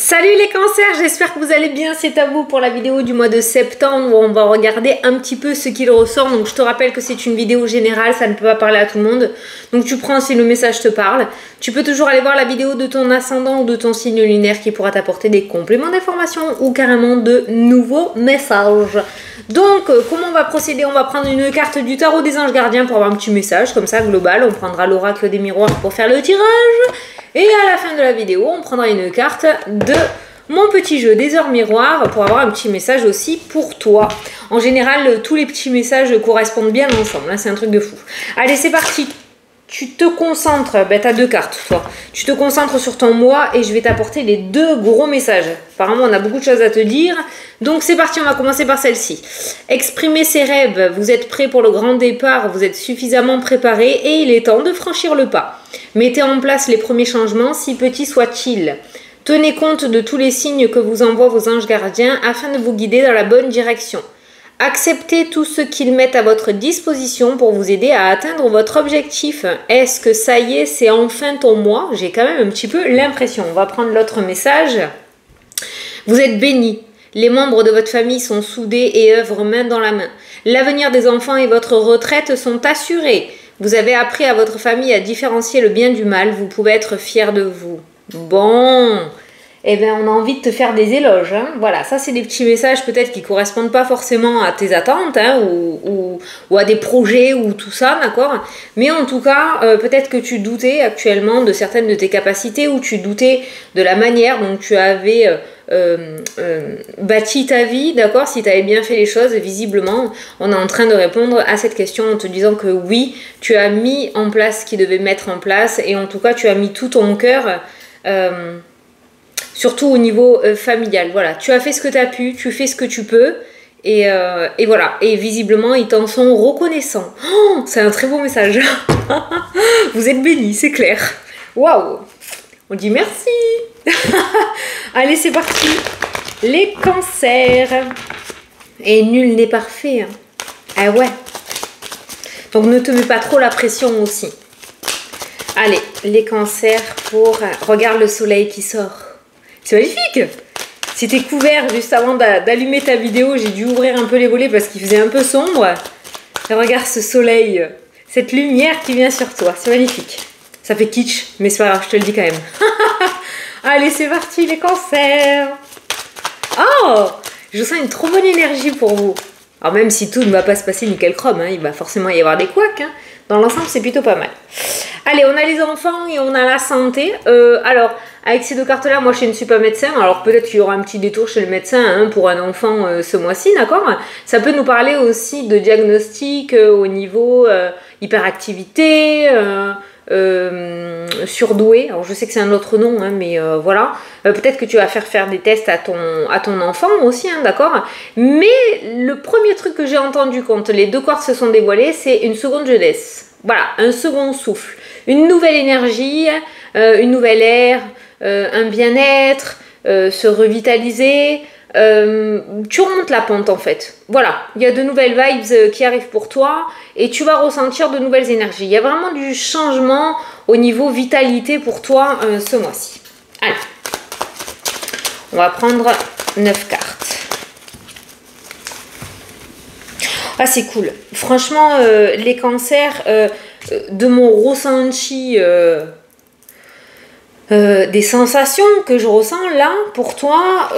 Salut les cancers, j'espère que vous allez bien, c'est à vous pour la vidéo du mois de septembre où on va regarder un petit peu ce qu'il ressort. Donc je te rappelle que c'est une vidéo générale, ça ne peut pas parler à tout le monde. Donc tu prends si le message te parle. Tu peux toujours aller voir la vidéo de ton ascendant ou de ton signe lunaire qui pourra t'apporter des compléments d'information ou carrément de nouveaux messages. Donc comment on va procéder? On va prendre une carte du tarot des anges gardiens pour avoir un petit message comme ça global. On prendra l'oracle des miroirs pour faire le tirage. Et à la fin de la vidéo, on prendra une carte de mon petit jeu des heures miroirs pour avoir un petit message aussi pour toi. En général, tous les petits messages correspondent bien ensemble, hein, c'est un truc de fou. Allez, c'est parti. Tu te concentres, ben t'as deux cartes toi. Tu te concentres sur ton moi et je vais t'apporter les deux gros messages. Apparemment, on a beaucoup de choses à te dire. Donc c'est parti, on va commencer par celle-ci. Exprimer ses rêves, vous êtes prêt pour le grand départ, vous êtes suffisamment préparé et il est temps de franchir le pas. Mettez en place les premiers changements, si petits soient-ils. Tenez compte de tous les signes que vous envoient vos anges gardiens afin de vous guider dans la bonne direction. Acceptez tout ce qu'ils mettent à votre disposition pour vous aider à atteindre votre objectif. Est-ce que ça y est, c'est enfin ton moi? J'ai quand même un petit peu l'impression. On va prendre l'autre message. Vous êtes bénis. Les membres de votre famille sont soudés et œuvrent main dans la main. L'avenir des enfants et votre retraite sont assurés. Vous avez appris à votre famille à différencier le bien du mal. Vous pouvez être fiers de vous. Bon, eh bien on a envie de te faire des éloges. Hein. Voilà, ça c'est des petits messages peut-être qui ne correspondent pas forcément à tes attentes hein, ou à des projets ou tout ça, d'accord? Mais en tout cas, peut-être que tu doutais actuellement de certaines de tes capacités ou tu doutais de la manière dont tu avais bâti ta vie, d'accord? Si tu avais bien fait les choses, visiblement, on est en train de répondre à cette question en te disant que oui, tu as mis en place ce qu'il devait mettre en place et en tout cas, tu as mis tout ton cœur surtout au niveau familial. Voilà, tu as fait ce que tu as pu, tu fais ce que tu peux et voilà. Et visiblement, ils t'en sont reconnaissants. Oh, c'est un très beau message. Vous êtes bénis, c'est clair. Waouh! On dit merci. Allez, c'est parti. Les cancers. Et nul n'est parfait. Hein. Ah ouais. Donc ne te mets pas trop la pression aussi. Allez, les cancers pour... Regarde le soleil qui sort. C'est magnifique. C'était couvert juste avant d'allumer ta vidéo. J'ai dû ouvrir un peu les volets parce qu'il faisait un peu sombre. Et regarde ce soleil. Cette lumière qui vient sur toi. C'est magnifique. Ça fait kitsch, mais c'est pas grave, je te le dis quand même. Allez, c'est parti, les cancers. Oh, je sens une trop bonne énergie pour vous. Alors même si tout ne va pas se passer nickel chrome, hein, il va forcément y avoir des couacs. Hein. Dans l'ensemble, c'est plutôt pas mal. Allez, on a les enfants et on a la santé. Alors, avec ces deux cartes-là, moi je ne suis pas médecin. Alors peut-être qu'il y aura un petit détour chez le médecin hein, pour un enfant ce mois-ci, d'accord? Ça peut nous parler aussi de diagnostic au niveau hyperactivité, surdoué. Alors je sais que c'est un autre nom, hein, mais voilà. Peut-être que tu vas faire des tests à ton enfant aussi, hein, d'accord? Mais le premier truc que j'ai entendu quand les deux cartes se sont dévoilées, c'est une seconde jeunesse. Voilà, un second souffle, une nouvelle énergie, une nouvelle ère, un bien-être, se revitaliser. Tu remontes la pente en fait. Voilà, il y a de nouvelles vibes qui arrivent pour toi et tu vas ressentir de nouvelles énergies. Il y a vraiment du changement au niveau vitalité pour toi ce mois-ci. Allez, on va prendre 9 cartes. Ah, c'est cool. Franchement, les cancers, de mon ressenti, des sensations que je ressens là, pour toi,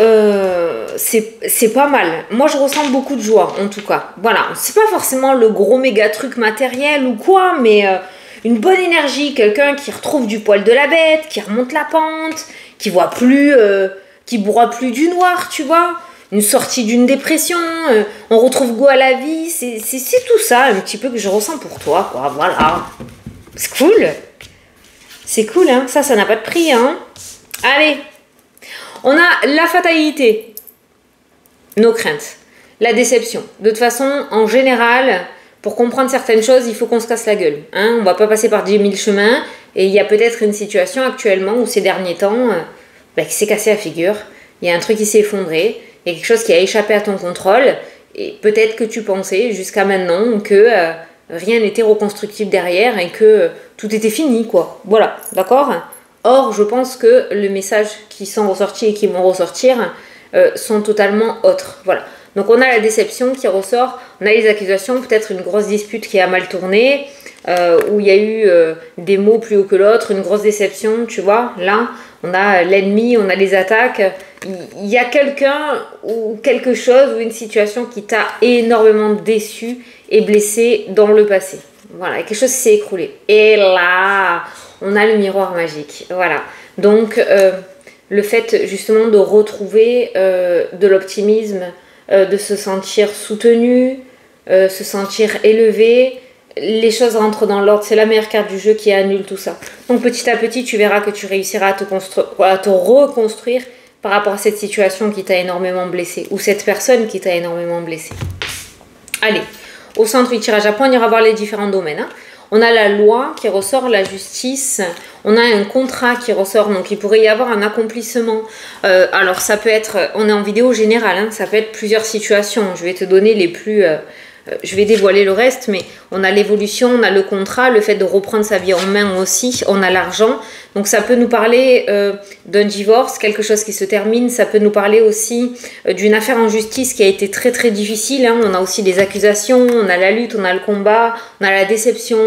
c'est pas mal. Moi, je ressens beaucoup de joie, en tout cas. Voilà, c'est pas forcément le gros méga truc matériel ou quoi, mais une bonne énergie, quelqu'un qui retrouve du poil de la bête, qui remonte la pente, qui voit plus, qui broie plus du noir, tu vois. Une sortie d'une dépression, on retrouve goût à la vie, c'est tout ça un petit peu que je ressens pour toi, quoi, voilà. C'est cool. C'est cool, hein, ça n'a pas de prix, hein. Allez, on a la fatalité, nos craintes, la déception. De toute façon, en général, pour comprendre certaines choses, il faut qu'on se casse la gueule, hein. On va pas passer par 10 000 chemins, et il y a peut-être une situation actuellement où ces derniers temps, qui s'est cassé la figure, il y a un truc qui s'est effondré, il y a quelque chose qui a échappé à ton contrôle et peut-être que tu pensais jusqu'à maintenant que rien n'était reconstructible derrière et que tout était fini, quoi. Voilà, d'accord? Or, je pense que les messages qui sont ressortis et qui vont ressortir sont totalement autres. Voilà. Donc on a la déception qui ressort, on a les accusations, peut-être une grosse dispute qui a mal tourné, où il y a eu des mots plus haut que l'autre, une grosse déception, tu vois. Là, on a l'ennemi, on a les attaques. Il y a quelqu'un ou quelque chose ou une situation qui t'a énormément déçu et blessé dans le passé. Voilà, quelque chose s'est écroulé. Et là, on a le miroir magique. Voilà. Donc, le fait justement de retrouver de l'optimisme, de se sentir soutenu, se sentir élevé, les choses rentrent dans l'ordre. C'est la meilleure carte du jeu qui annule tout ça. Donc petit à petit, tu verras que tu réussiras à te reconstruire par rapport à cette situation qui t'a énormément blessé ou cette personne qui t'a énormément blessé. Allez, au centre du tirage à points, on ira voir les différents domaines. Hein. On a la loi qui ressort, la justice, on a un contrat qui ressort, donc il pourrait y avoir un accomplissement. Alors ça peut être, on est en vidéo générale, hein, ça peut être plusieurs situations. Je vais te donner les plus... je vais dévoiler le reste, mais on a l'évolution, on a le contrat, le fait de reprendre sa vie en main aussi, on a l'argent. Donc ça peut nous parler d'un divorce, quelque chose qui se termine, ça peut nous parler aussi d'une affaire en justice qui a été très très difficile. Hein. On a aussi des accusations, on a la lutte, on a le combat, on a la déception,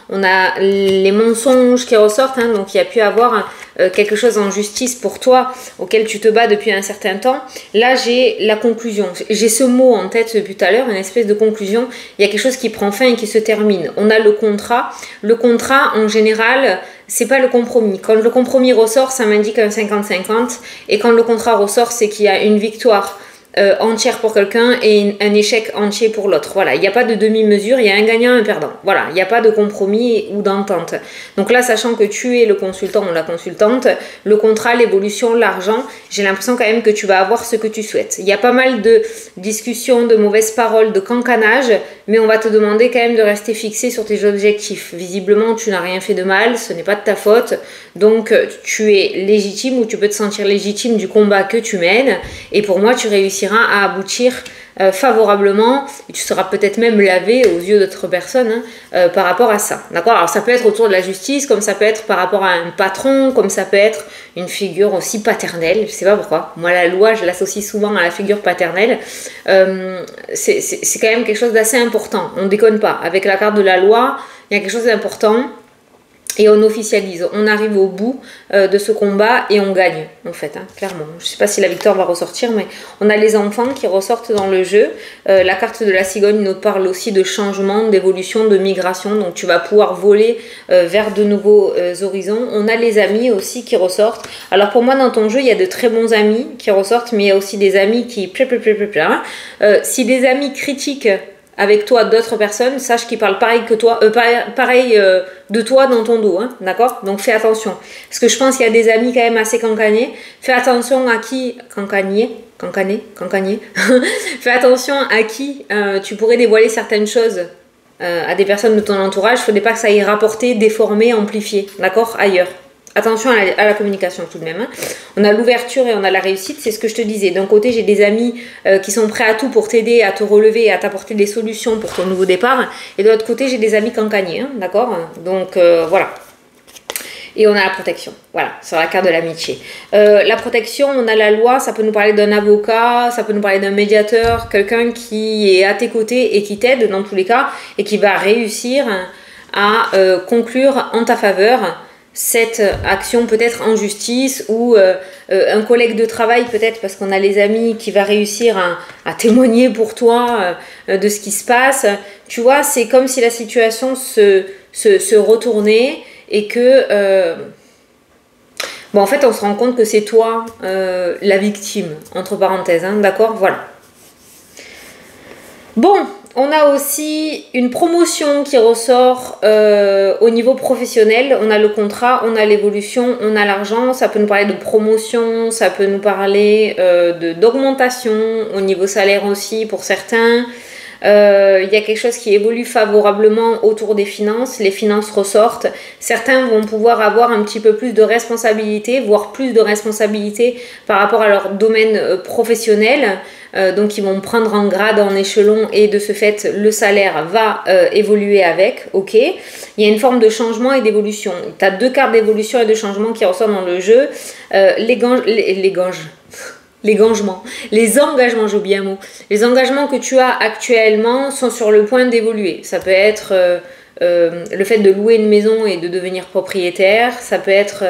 on a les mensonges qui ressortent. Hein. Donc il y a pu avoir quelque chose en justice pour toi auquel tu te bats depuis un certain temps. Là j'ai la conclusion, j'ai ce mot en tête depuis tout à l'heure, une espèce de conclusion. Il y a quelque chose qui prend fin et qui se termine. On a le contrat en général c'est pas le compromis. Quand le compromis ressort, ça m'indique un 50-50. Et quand le contrat ressort, c'est qu'il y a une victoire entière pour quelqu'un et un échec entier pour l'autre. Voilà, il n'y a pas de demi-mesure, il y a un gagnant, un perdant. Voilà, il n'y a pas de compromis ou d'entente. Donc là, sachant que tu es le consultant ou la consultante, le contrat, l'évolution, l'argent, j'ai l'impression quand même que tu vas avoir ce que tu souhaites. Il y a pas mal de discussions, de mauvaises paroles, de cancanage, mais on va te demander quand même de rester fixé sur tes objectifs. Visiblement, tu n'as rien fait de mal, ce n'est pas de ta faute, donc tu es légitime ou tu peux te sentir légitime du combat que tu mènes, et pour moi, tu réussiras à aboutir favorablement et tu seras peut-être même lavé aux yeux d'autres personnes par rapport à ça. D'accord? Alors ça peut être autour de la justice, comme ça peut être par rapport à un patron, comme ça peut être une figure aussi paternelle. Je sais pas pourquoi. Moi la loi, je l'associe souvent à la figure paternelle. C'est quand même quelque chose d'assez important. On déconne pas. Avec la carte de la loi, il y a quelque chose d'important. Et on officialise, on arrive au bout de ce combat et on gagne en fait, hein, clairement. Je ne sais pas si la victoire va ressortir, mais on a les enfants qui ressortent dans le jeu. La carte de la cigogne nous parle aussi de changement, d'évolution, de migration, donc tu vas pouvoir voler vers de nouveaux horizons. On a les amis aussi qui ressortent. Alors pour moi dans ton jeu, il y a de très bons amis qui ressortent, mais il y a aussi des amis qui... si des amis critiquent avec toi d'autres personnes, sache qu'ils parlent pareil que toi, de toi dans ton dos, hein, d'accord? Donc fais attention. Parce que je pense qu'il y a des amis quand même assez cancanés. Fais attention à qui... Cancané. Fais attention à qui tu pourrais dévoiler certaines choses à des personnes de ton entourage. Il ne faudrait pas que ça aille rapporter, déformer, amplifier, d'accord? Ailleurs. Attention à la communication tout de même. Hein. On a l'ouverture et on a la réussite, c'est ce que je te disais. D'un côté, j'ai des amis qui sont prêts à tout pour t'aider, à te relever et à t'apporter des solutions pour ton nouveau départ. Et de l'autre côté, j'ai des amis cancaniers, hein, d'accord? Donc voilà. Et on a la protection, voilà, sur la carte de l'amitié. La protection, on a la loi, ça peut nous parler d'un avocat, ça peut nous parler d'un médiateur, quelqu'un qui est à tes côtés et qui t'aide dans tous les cas et qui va réussir à conclure en ta faveur cette action peut-être en justice ou un collègue de travail peut-être parce qu'on a les amis qui va réussir à témoigner pour toi de ce qui se passe. Tu vois, c'est comme si la situation se retournait et que... bon, en fait, on se rend compte que c'est toi la victime, entre parenthèses, hein, d'accord? Voilà. Bon, on a aussi une promotion qui ressort au niveau professionnel. On a le contrat, on a l'évolution, on a l'argent. Ça peut nous parler de promotion, ça peut nous parler d'augmentation au niveau salaire aussi pour certains. Il y a quelque chose qui évolue favorablement autour des finances. Les finances ressortent. Certains vont pouvoir avoir un petit peu plus de responsabilité, voire plus de responsabilité par rapport à leur domaine professionnel. Donc ils vont prendre en grade, en échelon, et de ce fait le salaire va évoluer avec. Ok, il y a une forme de changement et d'évolution. Tu as deux cartes d'évolution et de changement qui ressortent dans le jeu. Les engagements, j'ai oublié un mot. Les engagements que tu as actuellement sont sur le point d'évoluer. Ça peut être le fait de louer une maison et de devenir propriétaire. Ça peut être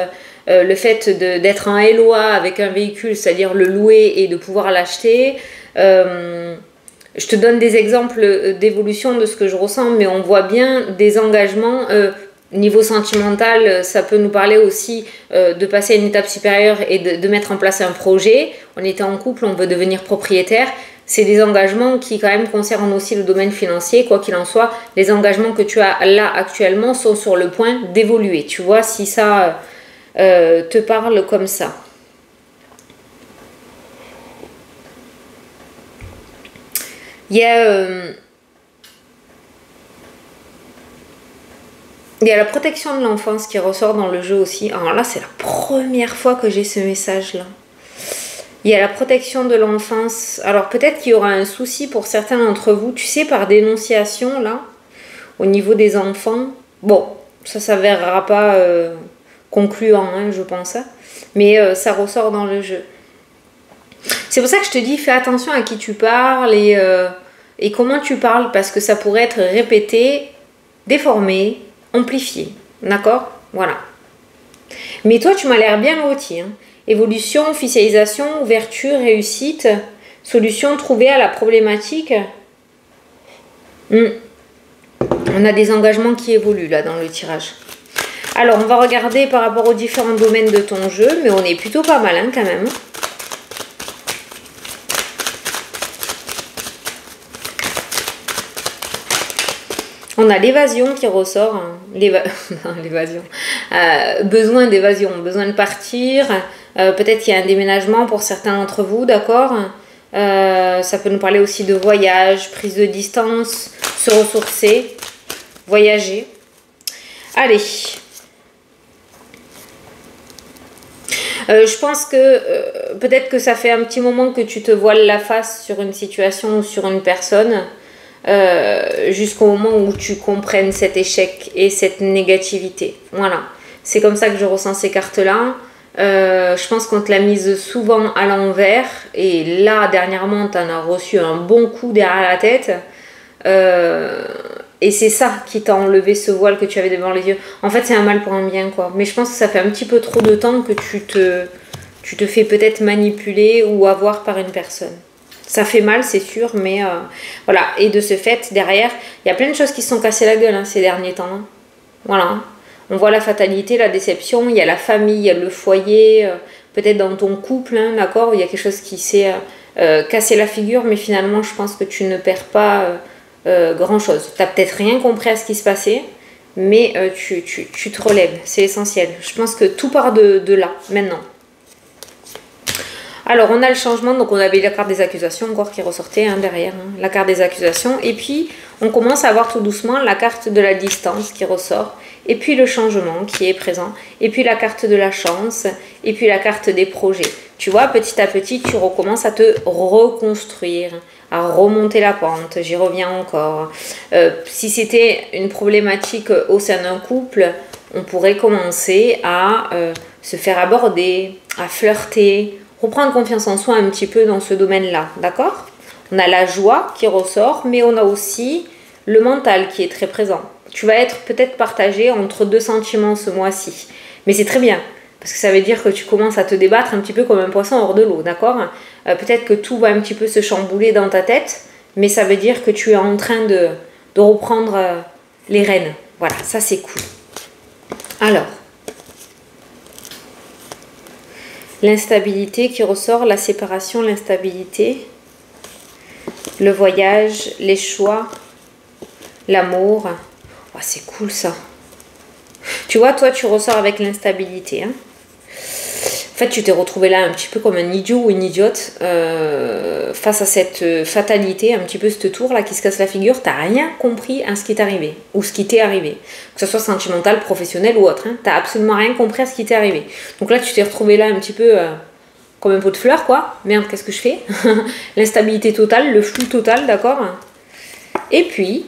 le fait d'être en LOA avec un véhicule, c'est-à-dire le louer et de pouvoir l'acheter. Je te donne des exemples d'évolution de ce que je ressens, mais on voit bien des engagements. Niveau sentimental, ça peut nous parler aussi de passer à une étape supérieure et de mettre en place un projet. On était en couple, on veut devenir propriétaire. C'est des engagements qui quand même concernent aussi le domaine financier. Quoi qu'il en soit, les engagements que tu as là actuellement sont sur le point d'évoluer. Tu vois, si ça te parle comme ça. Il y a la protection de l'enfance qui ressort dans le jeu aussi. Alors là, c'est la première fois que j'ai ce message-là. Il y a la protection de l'enfance. Alors peut-être qu'il y aura un souci pour certains d'entre vous, tu sais, par dénonciation, là, au niveau des enfants. Bon, ça ne s'avérera pas concluant, hein, je pense. Mais ça ressort dans le jeu. C'est pour ça que je te dis, fais attention à qui tu parles et comment tu parles, parce que ça pourrait être répété, déformé, amplifié. D'accord? Voilà. Mais toi, tu m'as l'air bien loti. Hein. Évolution, officialisation, ouverture, réussite, solution trouvée à la problématique. On a des engagements qui évoluent là dans le tirage. Alors, on va regarder par rapport aux différents domaines de ton jeu, mais on est plutôt pas mal hein, quand même. On a l'évasion qui ressort, hein. L'évasion, besoin d'évasion, besoin de partir, peut-être qu'il y a un déménagement pour certains d'entre vous, d'accord, ça peut nous parler aussi de voyage, prise de distance, se ressourcer, voyager. Allez, je pense que peut-être que ça fait un petit moment que tu te voiles la face sur une situation ou sur une personne, jusqu'au moment où tu comprennes cet échec et cette négativité. Voilà, c'est comme ça que je ressens ces cartes-là. Je pense qu'on te l'a mise souvent à l'envers et là, dernièrement, tu en as reçu un bon coup derrière la tête. Et c'est ça qui t'a enlevé ce voile que tu avais devant les yeux. En fait, c'est un mal pour un bien, quoi. Mais je pense que ça fait un petit peu trop de temps que tu te fais peut-être manipuler ou avoir par une personne. Ça fait mal, c'est sûr, mais voilà. Et de ce fait, derrière, il y a plein de choses qui se sont cassées la gueule hein, ces derniers temps. Hein. Voilà. On voit la fatalité, la déception, il y a la famille, il y a le foyer, peut-être dans ton couple, hein, d'accord, il y a quelque chose qui s'est cassé la figure, mais finalement, je pense que tu ne perds pas grand-chose. Tu n'as peut-être rien compris à ce qui se passait, mais tu te relèves, c'est essentiel. Je pense que tout part de là, maintenant. Alors, on a le changement, donc on avait la carte des accusations encore qui ressortait hein, derrière, hein, la carte des accusations. Et puis, on commence à voir tout doucement la carte de la distance qui ressort. Et puis, le changement qui est présent. Et puis, la carte de la chance. Et puis, la carte des projets. Tu vois, petit à petit, tu recommences à te reconstruire, à remonter la pente. J'y reviens encore. Si c'était une problématique au sein d'un couple, on pourrait commencer à se faire aborder, à flirter, reprendre confiance en soi un petit peu dans ce domaine-là, d'accord? On a la joie qui ressort, mais on a aussi le mental qui est très présent. Tu vas être peut-être partagé entre deux sentiments ce mois-ci. Mais c'est très bien, parce que ça veut dire que tu commences à te débattre un petit peu comme un poisson hors de l'eau, d'accord? Peut-être que tout va un petit peu se chambouler dans ta tête, mais ça veut dire que tu es en train de reprendre les rênes. Voilà, ça c'est cool. Alors, l'instabilité qui ressort, la séparation, l'instabilité, le voyage, les choix, l'amour. Oh, c'est cool ça. Tu vois, toi, tu ressors avec l'instabilité. Hein. fait, tu t'es retrouvé là un petit peu comme un idiot ou une idiote face à cette fatalité, un petit peu ce tour-là qui se casse la figure. T'as rien compris à ce qui t'est arrivé ou ce qui t'est arrivé. Que ce soit sentimental, professionnel ou autre. Hein. T'as absolument rien compris à ce qui t'est arrivé. Donc là, tu t'es retrouvé là un petit peu comme un pot de fleurs, quoi. Merde, qu'est-ce que je fais? L'instabilité totale, le flou total, d'accord? Et puis,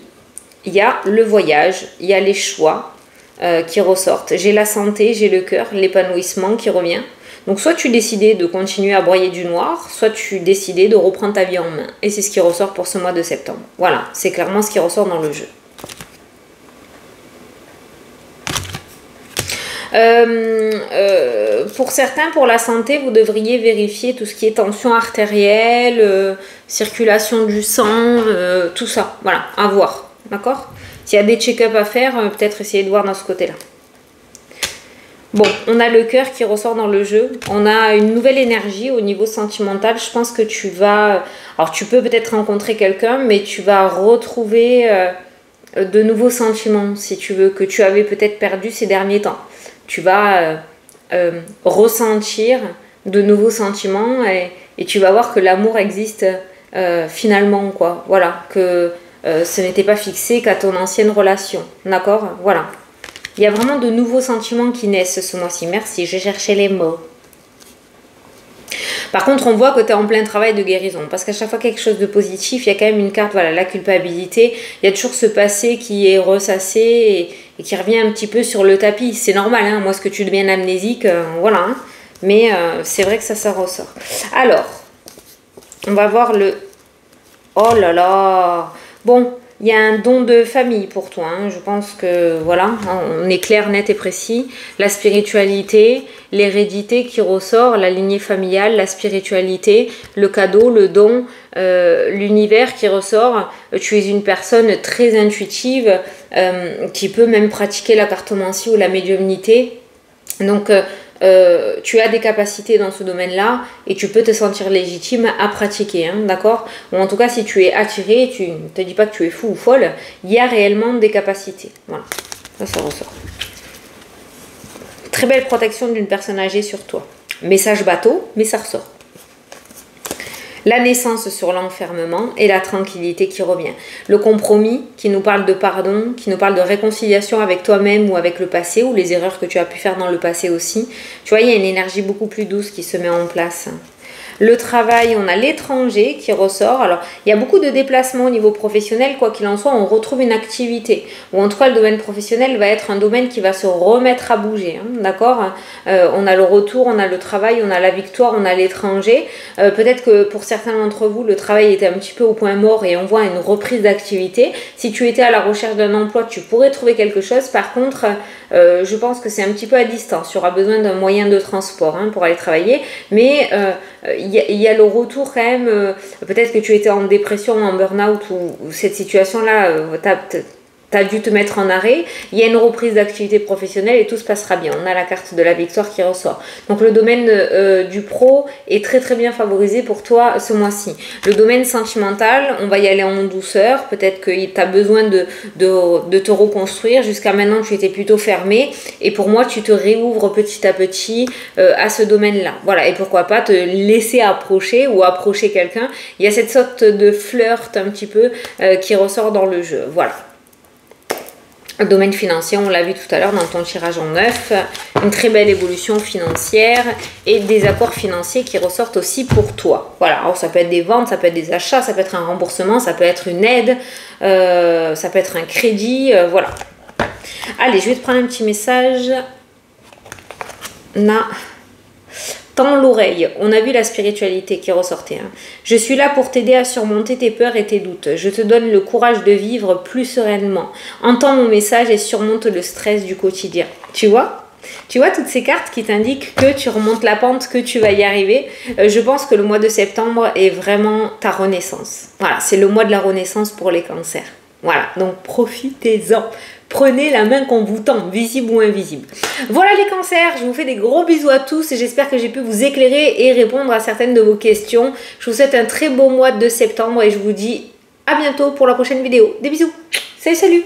il y a le voyage, il y a les choix qui ressortent. J'ai la santé, j'ai le cœur, l'épanouissement qui revient. Donc soit tu décidais de continuer à broyer du noir, soit tu décidais de reprendre ta vie en main. Et c'est ce qui ressort pour ce mois de septembre. Voilà, c'est clairement ce qui ressort dans le jeu. Pour certains, pour la santé, vous devriez vérifier tout ce qui est tension artérielle, circulation du sang, tout ça. Voilà, à voir. D'accord? S'il y a des check-up à faire, peut-être essayer de voir dans ce côté-là. Bon, on a le cœur qui ressort dans le jeu. On a une nouvelle énergie au niveau sentimental. Je pense que tu vas... Alors, tu peux peut-être rencontrer quelqu'un, mais tu vas retrouver de nouveaux sentiments, si tu veux, que tu avais peut-être perdu ces derniers temps. Tu vas ressentir de nouveaux sentiments et tu vas voir que l'amour existe finalement, quoi. Voilà, que ce n'était pas fixé qu'à ton ancienne relation. D'accord? Voilà. Il y a vraiment de nouveaux sentiments qui naissent ce mois-ci. Merci, je cherchais les mots. Par contre, on voit que tu es en plein travail de guérison. Parce qu'à chaque fois quelque chose de positif, il y a quand même une carte, voilà, la culpabilité. Il y a toujours ce passé qui est ressassé et qui revient un petit peu sur le tapis. C'est normal, hein, moi, ce que tu deviens amnésique, voilà. Hein. Mais c'est vrai que ça ressort. Alors, on va voir le... Oh là là! Bon... Il y a un don de famille pour toi, hein. Je pense que voilà, on est clair, net et précis. La spiritualité, l'hérédité qui ressort, la lignée familiale, la spiritualité, le cadeau, le don, l'univers qui ressort. Tu es une personne très intuitive qui peut même pratiquer la cartomancie ou la médiumnité. Donc, tu as des capacités dans ce domaine-là et tu peux te sentir légitime à pratiquer, hein, d'accord? Ou en tout cas, si tu es attiré, tu ne te dis pas que tu es fou ou folle, il y a réellement des capacités. Voilà, ça ressort. Très belle protection d'une personne âgée sur toi. Message bateau, mais ça ressort. La naissance sur l'enfermement et la tranquillité qui revient. Le compromis qui nous parle de pardon, qui nous parle de réconciliation avec toi-même ou avec le passé ou les erreurs que tu as pu faire dans le passé aussi. Tu vois, il y a une énergie beaucoup plus douce qui se met en place. Le travail, on a l'étranger qui ressort. Alors, il y a beaucoup de déplacements au niveau professionnel. Quoi qu'il en soit, on retrouve une activité. Ou en tout cas, le domaine professionnel va être un domaine qui va se remettre à bouger. Hein, d'accord? On a le retour, on a le travail, on a la victoire, on a l'étranger. Peut-être que pour certains d'entre vous, le travail était un petit peu au point mort et on voit une reprise d'activité. Si tu étais à la recherche d'un emploi, tu pourrais trouver quelque chose. Par contre, je pense que c'est un petit peu à distance. Tu auras besoin d'un moyen de transport hein, pour aller travailler. Mais... il y a le retour quand même, peut-être que tu étais en dépression ou en burn-out ou cette situation-là, t'as dû te mettre en arrêt, il y a une reprise d'activité professionnelle et tout se passera bien. On a la carte de la victoire qui ressort. Donc le domaine du pro est très très bien favorisé pour toi ce mois-ci. Le domaine sentimental, on va y aller en douceur. Peut-être que tu as besoin de te reconstruire. Jusqu'à maintenant, tu étais plutôt fermé. Et pour moi, tu te réouvres petit à petit à ce domaine-là. Voilà, et pourquoi pas te laisser approcher ou approcher quelqu'un. Il y a cette sorte de flirt un petit peu qui ressort dans le jeu. Voilà. Le domaine financier, on l'a vu tout à l'heure dans ton tirage en 9, une très belle évolution financière et des accords financiers qui ressortent aussi pour toi. Voilà, alors ça peut être des ventes, ça peut être des achats, ça peut être un remboursement, ça peut être une aide, ça peut être un crédit, voilà. Allez, je vais te prendre un petit message. Tends l'oreille, on a vu la spiritualité qui ressortait. Hein. Je suis là pour t'aider à surmonter tes peurs et tes doutes. Je te donne le courage de vivre plus sereinement. Entends mon message et surmonte le stress du quotidien. Tu vois toutes ces cartes qui t'indiquent que tu remontes la pente, que tu vas y arriver. Je pense que le mois de septembre est vraiment ta renaissance. Voilà, c'est le mois de la renaissance pour les cancers. Voilà, donc profitez-en. Prenez la main qu'on vous tend, visible ou invisible. Voilà les cancers, je vous fais des gros bisous à tous et j'espère que j'ai pu vous éclairer et répondre à certaines de vos questions. Je vous souhaite un très beau mois de septembre et je vous dis à bientôt pour la prochaine vidéo. Des bisous, salut